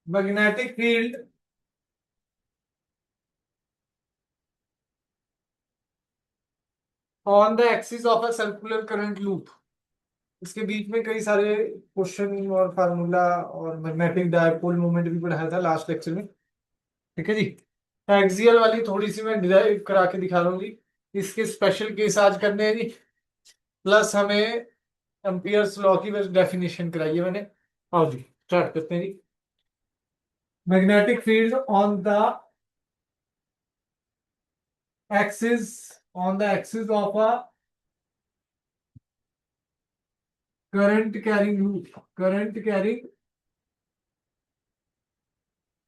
Magnetic field on the axis of a circular current loop. इसके बीच में कई सारे क्वेश्चन और फार्मूला और मैग्नेटिक डायपोल मोमेंट भी पढ़ाया था लास्ट लेक्चर में। ठीक है जी। एक्सियल वाली थोड़ी सी मैं डिराइव करा के दिखा रहा हूँ जी। इसके स्पेशल केस आज करने हैं जी। प्लस हमें एम्पियर्स लॉ की डेफिनेशन कराई है मैंने। आओ जी स्टार्ट करते हैं जी। Magnetic field axis on the axis of a current carrying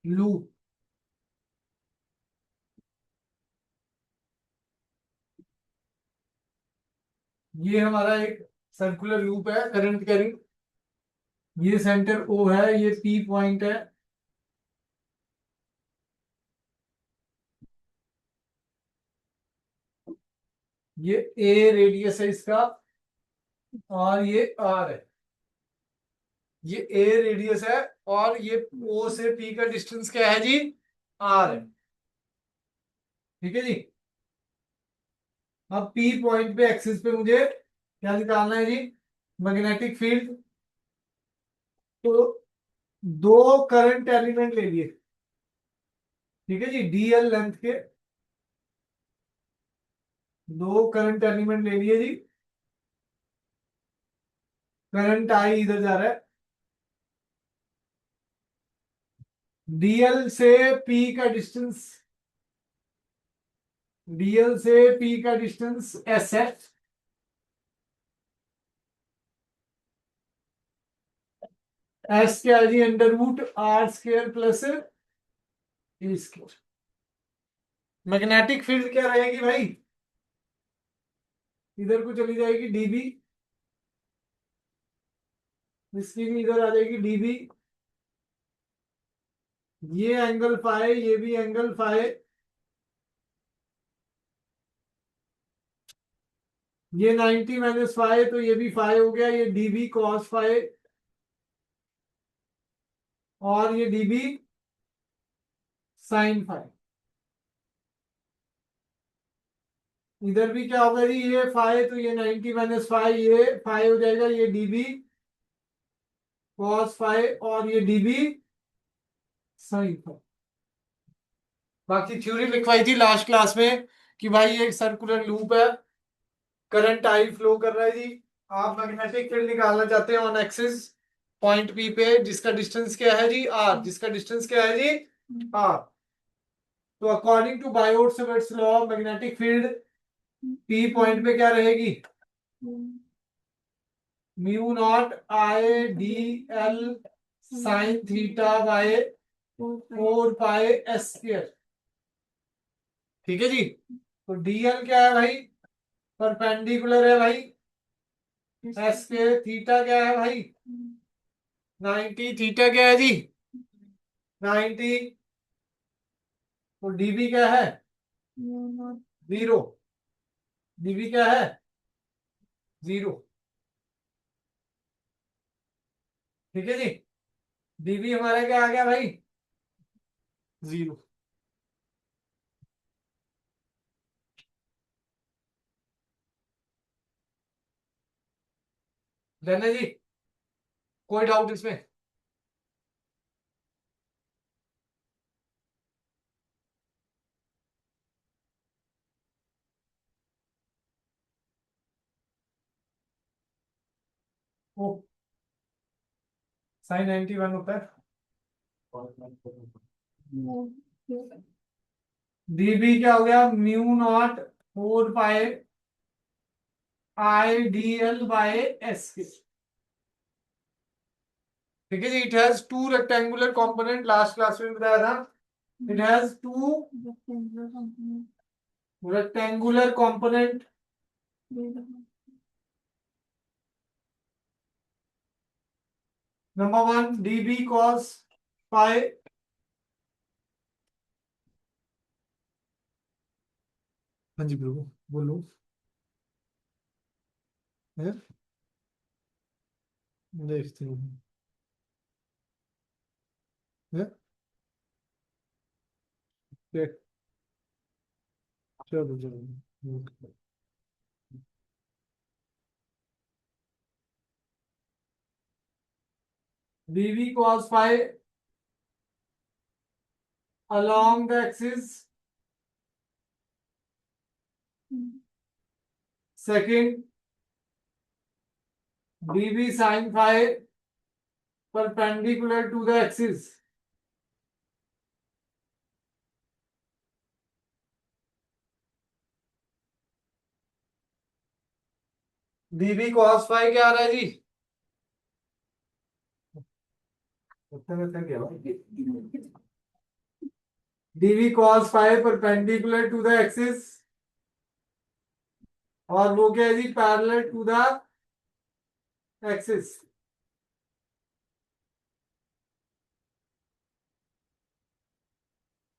loop. ये हमारा एक सर्कुलर लूप है करंट कैरिंग। ये सेंटर ओ है, ये पी पॉइंट है, ये ए रेडियस है इसका, और ये आर है। ये ए रेडियस है और ये ओ से पी का डिस्टेंस क्या है जी? आर है। ठीक है जी। अब पी पॉइंट पे एक्सिस पे मुझे क्या निकालना है जी? Magnetic field. तो दो करंट एलिमेंट ले लिए। ठीक है जी, डीएल लेंथ के दो करंट एलिमेंट ले लिए जी। करंट आई इधर जा रहा है। डीएल से पी का डिस्टेंस डीएल से पी का डिस्टेंस एस है। एस क्या है जी? Under root R square plus A square. Magnetic field क्या रहेगी भाई? इधर को चली जाएगी डीबी, इसकी भी इधर आ जाएगी डीबी। ये एंगल फाइ, ये भी एंगल फाइ। ये 90 माइनस फाइ, तो ये भी फाइ हो गया। ये डीबी कॉस फाइ और ये डीबी साइन फाइ। इधर भी क्या होगा जी? ये फाइ, तो ये 90 माइनस फाइ, ये फाइ हो जाएगा। ये डीबी कॉस फाइ और ये डीबी साइन फाइ। बाकी थ्योरी लिखवाई थी लास्ट क्लास में कि भाई ये एक सर्कुलर लूप है, करंट आई फ्लो कर रहा है जी। आप मैग्नेटिक फील्ड निकालना चाहते हैं ऑन एक्सिस पॉइंट पी पे, जिसका डिस्टेंस क्या है जी? आर। जिसका डिस्टेंस क्या है जी? आर। तो according to Biot Savart's law, magnetic field P point पे क्या रहेगी? Mu naught I D l sine theta by 4 pi s square. ठीक है जी। तो डीएल क्या है भाई? परपेंडिकुलर है भाई एस के। थीटा क्या है भाई? 90। थीटा क्या है जी? 90। तो डीबी क्या है? 0। डीबी क्या है? 0। ठीक है जी। डीबी हमारा क्या आ गया भाई? 0। लेना जी, कोई डाउट इसमें? ओ, साइन 91 होता है। डीबी क्या हो गया? Mu naught 4 pi I D L by S के। ठीक है जी। It has two rectangular component, last class में बताया था। It has two rectangular component. Number one dB cos pi. हाँ जी ब्रो, बोलो। है? देखते हैं। है? चलो चलो, BB cos phi along the axis. Second, BB sin phi perpendicular to the axis. BB cos phi क्या आ रहा है जी? BB cos phi perpendicular to the axis, और वो क्या है जी? Parallel to the axis.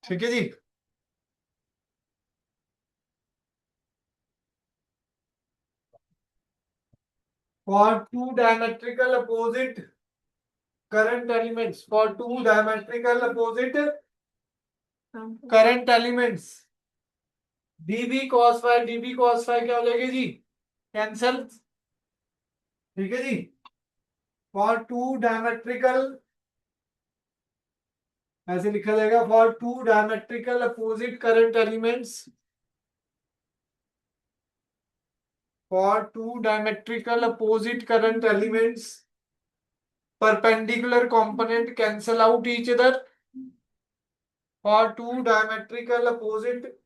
ठीक है जी। For two diametrical opposite current elements, for two diametrical opposite current elements, dB cos phi क्या हो जाएगी जी? कैंसल। ठीक है जी। For two diametrical, ऐसे लिखा जाएगा, for two diametrical opposite current elements, for two diametrical opposite current elements, perpendicular component cancel out each other. For two diametrical opposite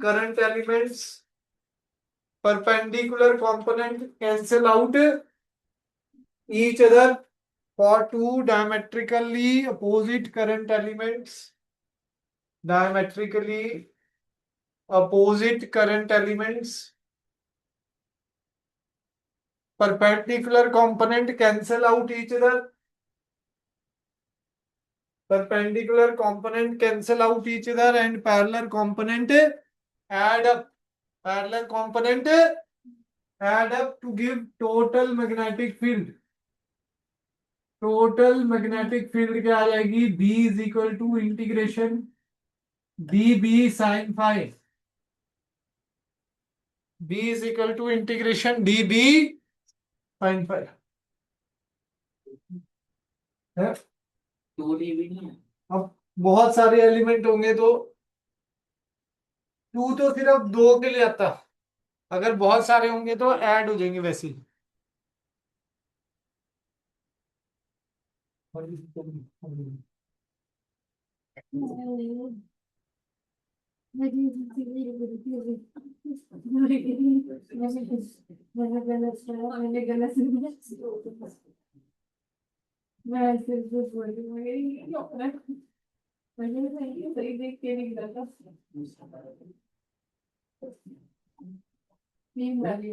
current elements, perpendicular component cancel out each other. For two diametrically opposite current elements, diametrically opposite current elements, perpendicular component cancel out each other. Perpendicular component cancel out each other and parallel component add up. Parallel component add up to give total magnetic field. Total magnetic field क्या आ जाएगी? B is equal to integration dB sin phi. B is equal to integration dB sin phi है। अब बहुत सारे element होंगे तो to तो सिर्फ दो के लिए आता, अगर बहुत सारे होंगे तो ऐड हो जाएंगे वैसे ही। मैं सिर्फ बोल रही हूँ मैंने सही देख के नहीं लगा नींद आ रही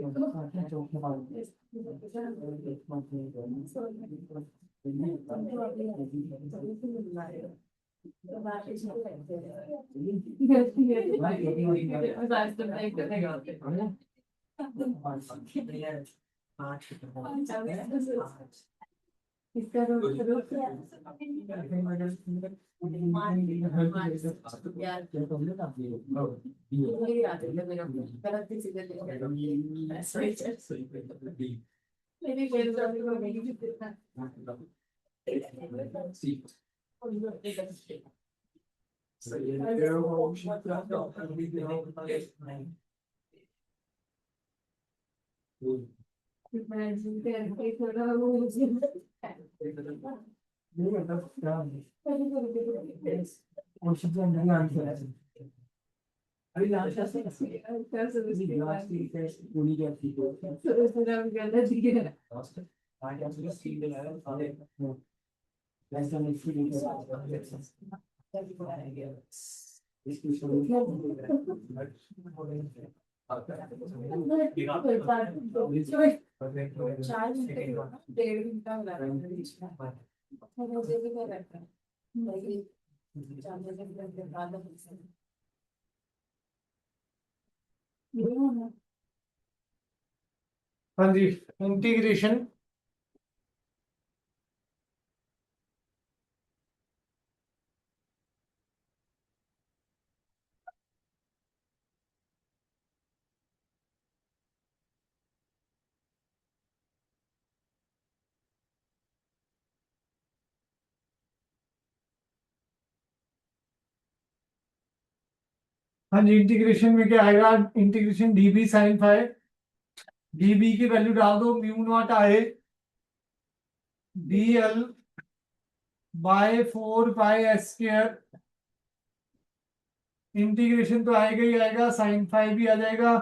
इसका डेढ़ घंटा हो रहा है हाँ जी, इंटीग्रेशन हाँ जी, इंटीग्रेशन में क्या आएगा, integration d B sine phi, d B की वैल्यू डाल दो, mu naught I d L by 4 pi s square. Integration तो आएगा ही आएगा, साइन फाइव भी आ जाएगा,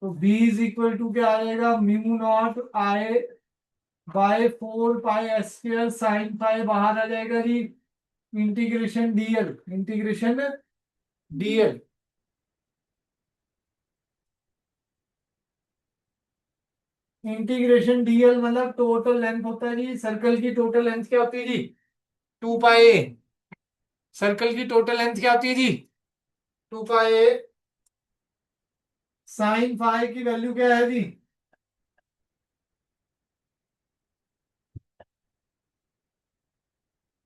तो b इज इक्वल टू क्या आ जाएगा, mu naught I by 4 pi s square, sine five बाहर आ जाएगा जी, integration DL, integration DL. Integration DL मतलब टोटल लेंथ होता है जी, सर्कल की टोटल लेंथ क्या होती है जी, 2 पाई। सर्कल की टोटल लेंथ क्या होती है जी, 2 पाई। साइन फाइव की वैल्यू क्या है जी,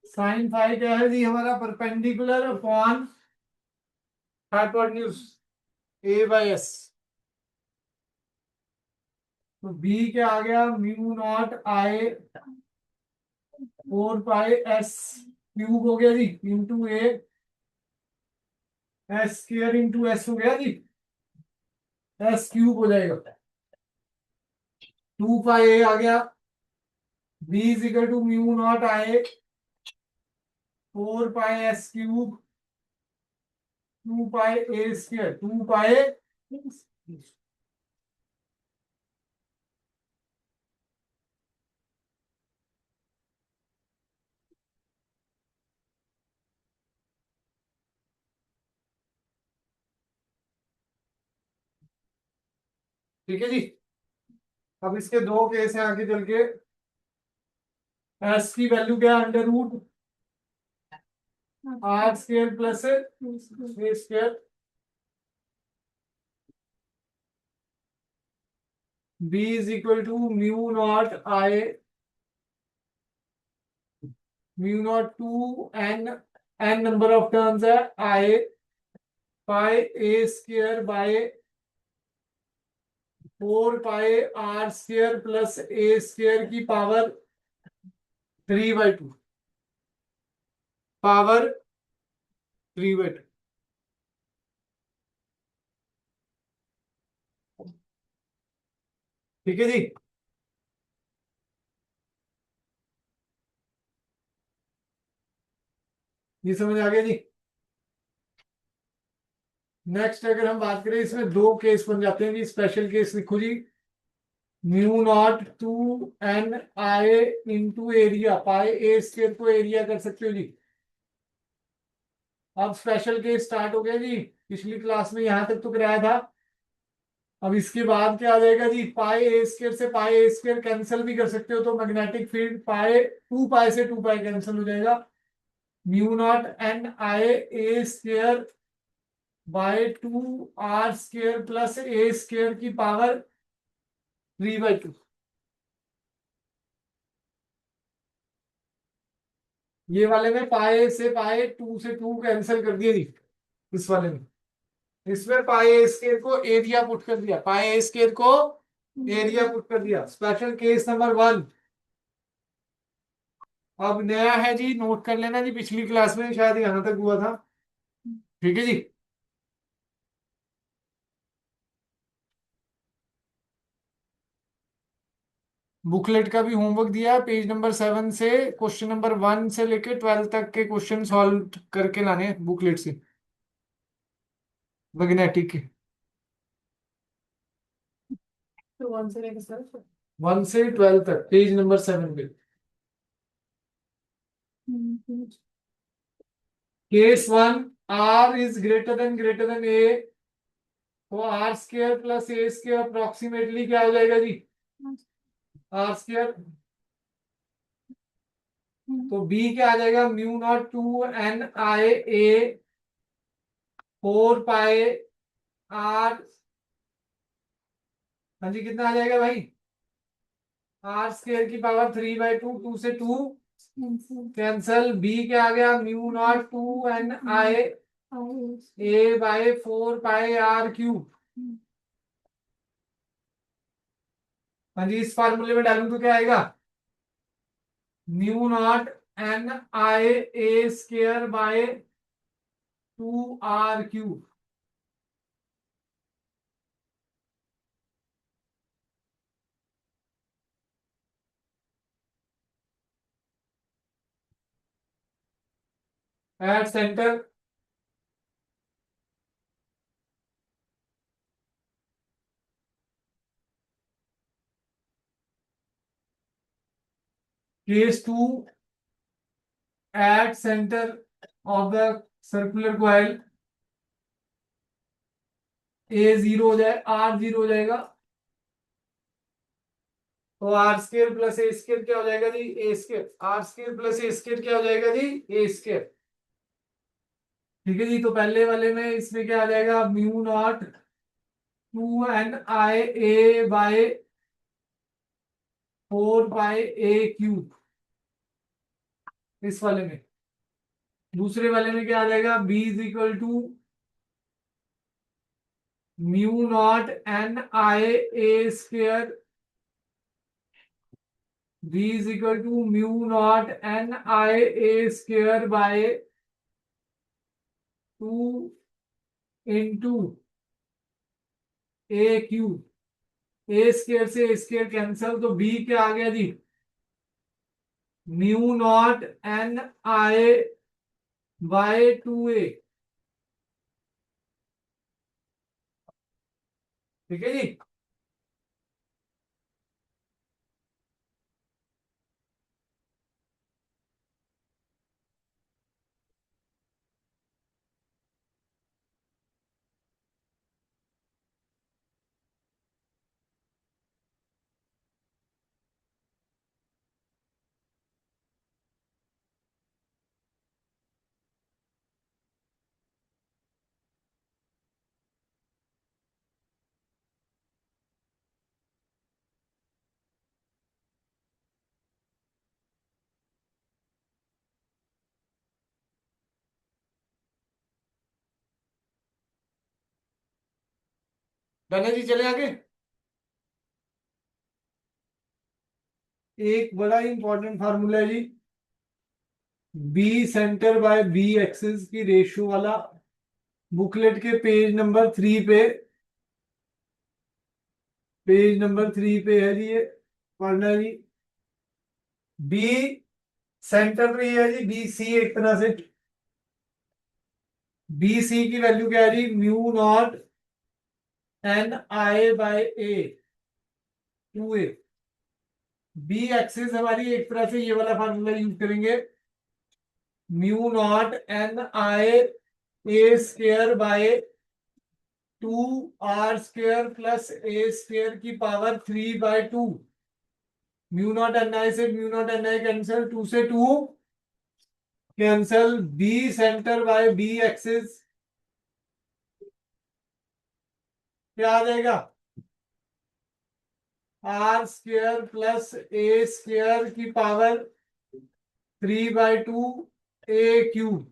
साइन फाइव क्या है जी हमारा, परपेंडिकुलर अपॉन हाइपोटेन्यूज a/s। तो b क्या आ गया, mu naught I 4 pi s cube हो गया जी, into a s square into s हो गया जी, s क्यूब हो जाएगा, 2 पाई आ गया, b is equal to mu naught I 4 pi s cube 2 pi a square, 2 pi. ठीक है जी। अब इसके दो केस हैं आगे चल के, s की वैल्यू क्या है, under root r square plus a square, b is equal to mu naught two n number of terms है, I pi a square by 4 pi r square plus a square की power 3/2, power 3/2। ठीक है जी। ये समझ आ गया जी। Next अगर हम बात करें, इसमें दो केस बन जाते हैं जी, स्पेशल केस लिखो जी, mu naught two N I into area, pi a square को एरिया कर सकते हो जी। अब स्पेशल केस स्टार्ट हो गया जी, पिछली क्लास में यहां तक तो कराया था। अब इसके बाद क्या आ जाएगा जी, पाई a स्क्वायर से पाई a स्क्वायर कैंसिल भी कर सकते हो, तो मैग्नेटिक फील्ड पाई 2 पाई से 2 पाई कैंसिल हो जाएगा, mu naught N I a square bye 2 r square plus a square की पावर 3/2। ये वाले में पाए से पाए 2 से 2 कैंसिल कर दिए जी, इस वाले में, इसमें पाए स्क्वायर को एरिया पुट कर दिया, पाए स्क्वायर को एरिया पुट कर दिया, स्पेशल केस नंबर 1। अब नया है जी, नोट कर लेना जी, पिछली क्लास में शायद यहां तक हुआ था। ठीक है जी। बुकलेट का भी होमवर्क दिया है, पेज नंबर 7 से क्वेश्चन नंबर 1 से लेके 12 तक के क्वेश्चन सॉल्व करके लाने हैं बुकलेट से, मैग्नेटिक के। तो 1 से लेकर सर 1 से 12 तक, पेज नंबर 7 पे। Case 1, r is greater than a, तो r² प्लस a² अप्रोक्सीमेटली क्या हो जाएगा जी, r²। तो b क्या आ जाएगा, mu naught two N I a 4 pi r। हाँ जी, कितना आ जाएगा भाई, r² की पावर 3/2, 2 से 2 कैंसल, b क्या आ गया, mu naught two N I a by 4 pi r cube. हाँ जी, इस फार्मूले में डालूं तो क्या आएगा, mu naught N I a square by 2r³ at center case 2 at center of the circular coil A0 हो जाए, R0 हो जाएगा, तो R square plus A square क्या हो जाएगा जी, A square. R square plus A square क्या हो जाएगा जी, ए स्केयर। ठीक है जी, तो पहले वाले में इसमें क्या आ जाएगा, mu not 2 n i a/4 pi a³ इस वाले में। दूसरे वाले में क्या आ जाएगा, b is equal to mu naught n i a² b is equal to mu naught n i a² by 2 into a³ a square से ए स्केयर कैंसल, तो बी क्या आ गया जी, म्यू नॉट n i/2a। ठीक है जी। Done है जी, चले आगे। एक बड़ा इंपॉर्टेंट फार्मूला है जी, B centre by B axis की रेशियो वाला, बुकलेट के पेज नंबर 3 पे है जी, ये पढ़ना है जी। बी सेंटर पे है जी, बी सी एक तरह से, बी सी की वैल्यू क्या है जी, mu naught ni/a/2a। B axis हमारी एक तरह से ये वाला फार्मूला यूज करेंगे, mu naught ni a² by 2r² plus a² की power 3/2। Mu naught N I से mu naught N I cancel, 2 से 2 cancel, B centre by B axis क्या आ जाएगा, r² प्लस a²की power 3/2 a³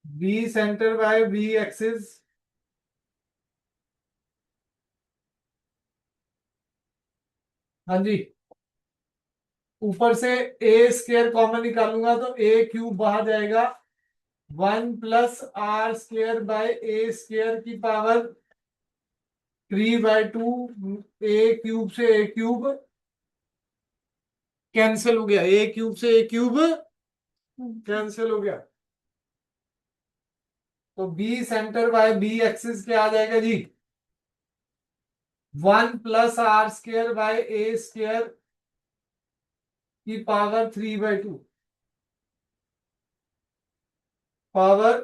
B centre by B axis. हाँ जी, ऊपर से a² कॉमन निकालूंगा तो a³ बाहर जाएगा, 1 + r² बाय a² की पावर 3/2 a³ से a³ कैंसिल हो गया, a³ से a³ कैंसिल हो गया, तो B centre by B axis क्या आ जाएगा जी, 1 + r² बाय a² की पावर 3/2, पावर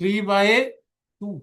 3/2।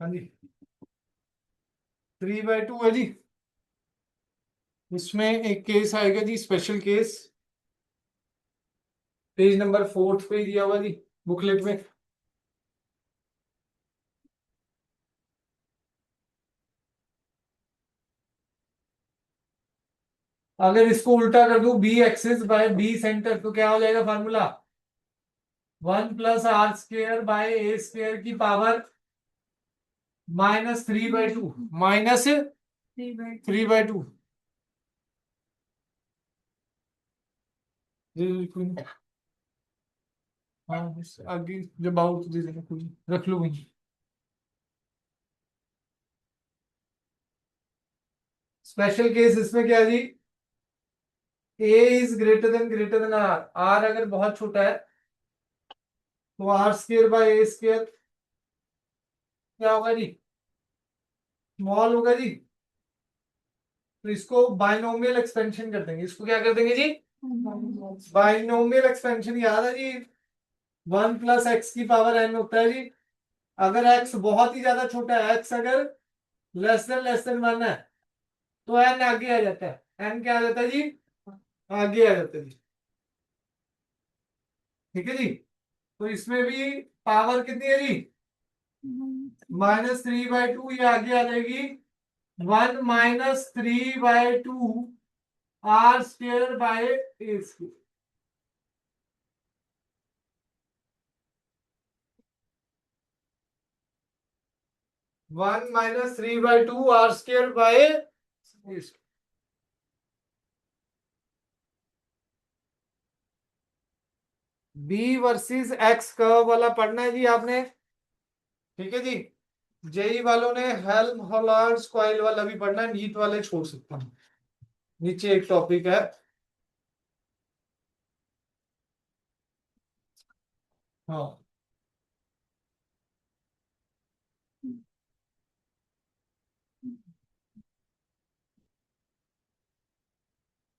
हाँ जी 3/2 है जी। इसमें एक केस आएगा जी, स्पेशल केस, पेज नंबर 4 पे दिया हुआ जी बुकलेट में। अगर इसको उल्टा कर दूं, B axis by B centre, तो क्या हो जाएगा फार्मूला? 1+r² बाय a² की पावर -3/2 -3/2। हाँ बस आगे जब आओ तो दे देना, कोई रख लो वहीं। स्पेशल केस इसमें क्या है जी? a इज r, r अगर बहुत छोटा है तो r² बाय a² क्या होगा जी? स्मॉल होगा जी। तो इसको बाइनोमियल एक्सपेंशन कर देंगे। इसको क्या कर देंगे जी? बाइनोमियल एक्सपेंशन याद है जी, 1+x⁴n होता है जी। अगर x बहुत ही ज्यादा छोटा है, x अगर लेस देन 1 है, तो n आगे आ जाता है। n क्या आ जाता है जी? आगे आ जाता है जी। ठीक है जी। तो इसमें भी पावर कितनी है जी? -3/2, ये आगे आ जाएगी 1-3/2 r² by a²। 1-3/2 r² by a²। B versus x curve वाला पढ़ना है जी आपने। ठीक है जी। जेई वालों ने हेल्महोल्ट्ज कॉइल वाला भी पढ़ना है, नीट वाले छोड़ सकता हूँ। नीचे एक टॉपिक है। हाँ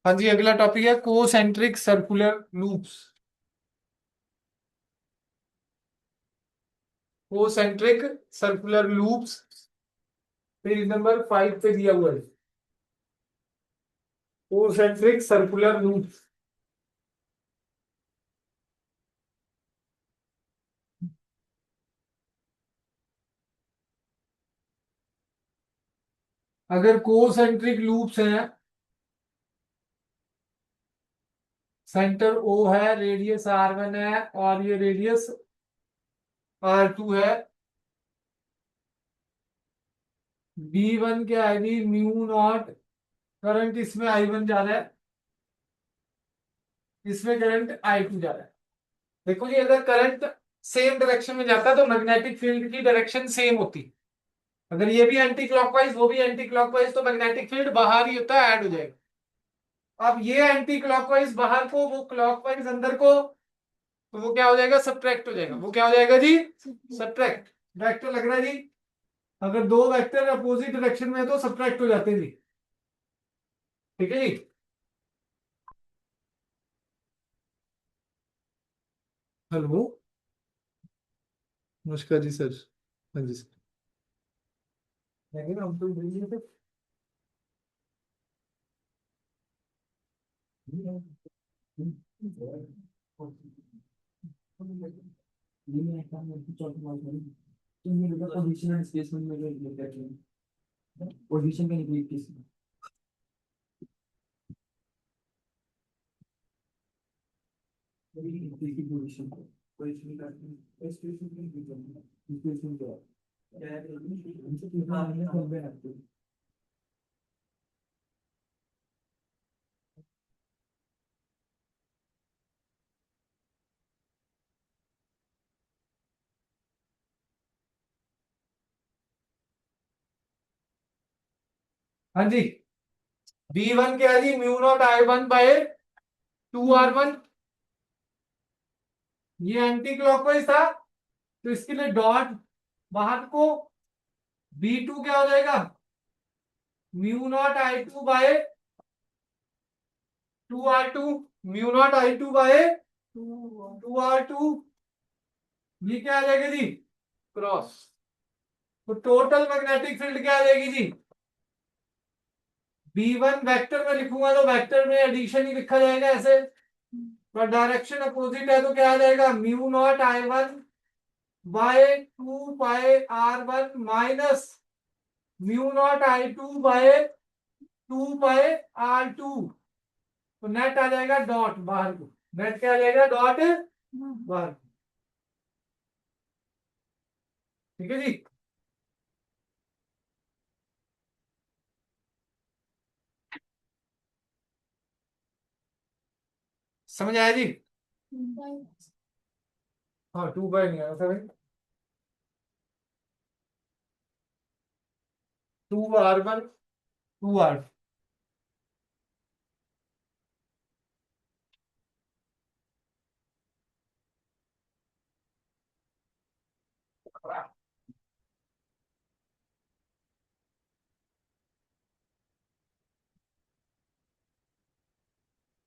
हाँ जी, अगला टॉपिक है concentric circular loops. Concentric circular loops page number 5 पे दिया हुआ है। Concentric circular loops. अगर कोसेंट्रिक लूप्स हैं, सेंटर O है, रेडियस r1 है और ये रेडियस r2 है। B1 क्या है जी? म्यू नॉट, करंट इसमें I1 जा रहा है, इसमें करंट I2 जा रहा है। देखो जी, अगर करंट सेम डायरेक्शन में जाता है तो मैग्नेटिक फील्ड की डायरेक्शन सेम होती। अगर ये भी एंटी क्लॉकवाइज वो भी एंटी क्लॉकवाइज, तो मैग्नेटिक फील्ड बाहर ही होता है, ऐड हो जाएगा। अब ये एंटी क्लॉकवाइज बाहर को, वो क्लॉकवाइज अंदर को, तो वो क्या हो जाएगा? सब्ट्रैक्ट हो जाएगा। वो क्या हो जाएगा जी? सब्ट्रैक्ट। वेक्टर लग रहा है जी? अगर दो वेक्टर अपोजिट डायरेक्शन में है तो सब्ट्रैक्ट हो जाते हैं जी। ठीक है जी। हेलो, नमस्कार जी सर। हाँ जी सर। लेकिन हम तो भेजिए थे। पोजीशन का निकली किस पोजीशन पोजीशन का पोजीशन क्या है? हाँ जी, B1 क्या है जी? Mu not I1/2r1। ये एंटी क्लॉकवाइज था, तो इसके लिए डॉट बाहर को। B2 क्या हो जाएगा? Mu not I2/2r2। Mu naught I2/2r2। ये क्या आ जाएगा जी? क्रॉस। तो टोटल मैग्नेटिक फील्ड क्या आ जाएगी जी? B1 वेक्टर में लिखूंगा तो वेक्टर में एडिशन ही लिखा जाएगा ऐसे, पर डायरेक्शन अपोजिट है तो क्या आ जाएगा? Mu naught I1 by 2 pi R1 minus mu naught I2 by 2 pi R2। तो नेट आ जाएगा डॉट बाहर को, नेट क्या आ जाएगा? डॉट बाहर। ठीक है जी। समझ आया जी? हाँ 2 पाई नहीं आया था भाई, 2R1 2R।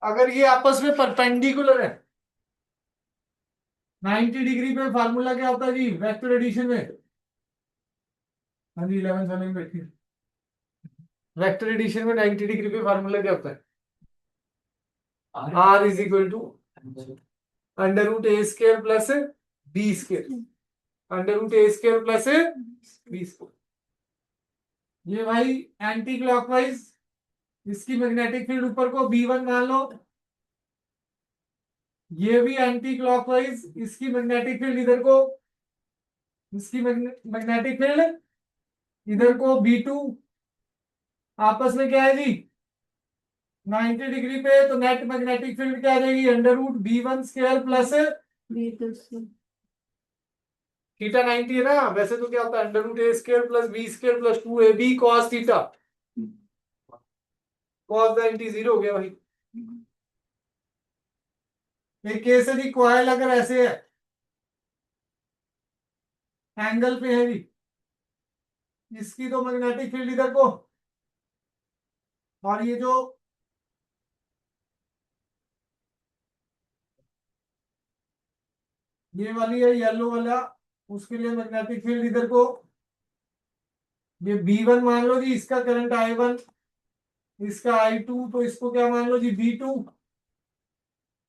अगर ये आपस में परपेंडिकुलर है 90 डिग्री पे, फार्मूला क्या होता है जी वेक्टर एडिशन में? हाँ जी 11 वाले में बैठिए। वेक्टर एडिशन में 90 डिग्री पे फार्मूला क्या होता है? R is equal to under root A square plus B square, under root A square plus B square. ये भाई एंटी क्लॉकवाइज, इसकी मैग्नेटिक फील्ड ऊपर को B1 मान लो, ये भी एंटी क्लॉकवाइज, इसकी मैग्नेटिक फील्ड इधर को, इसकी मैग्नेटिक फील्ड इधर को B2, आपस में क्या है जी 90 डिग्री पे, तो नेट मैग्नेटिक फील्ड क्या आ जाएगी? Under root B1 square plus theta 90 है ना, वैसे तो क्या होता है अंडर रूट ए square plus B square plus 2AB cos theta, cos 90 0 हो गया भाई। एक केस है जी, कॉइल अगर ऐसे है एंगल पे है जी, इसकी तो मैग्नेटिक फील्ड इधर को, और ये जो ये वाली है येलो वाला, उसके लिए मैग्नेटिक फील्ड इधर को, ये B1 मान लो जी, इसका करंट I1, इसका I2, तो इसको क्या मान लो जी B2,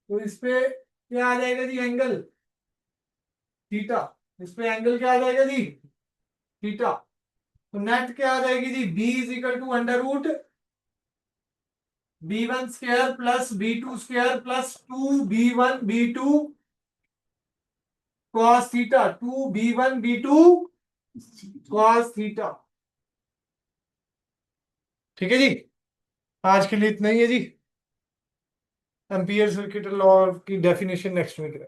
तो इस पे क्या आ जाएगा जी एंगल? थीटा। इस पे एंगल क्या आ जाएगा जी? थीटा। तो नेट क्या आ जाएगी जी? B is equal to under root B1 square plus B2 square plus 2B1 B2 cos theta, 2B1 B2 cos theta. ठीक है जी, आज के लिए इतना ही है जी। एम्पियर सर्किट लॉ की डेफिनेशन नेक्स्ट में करें।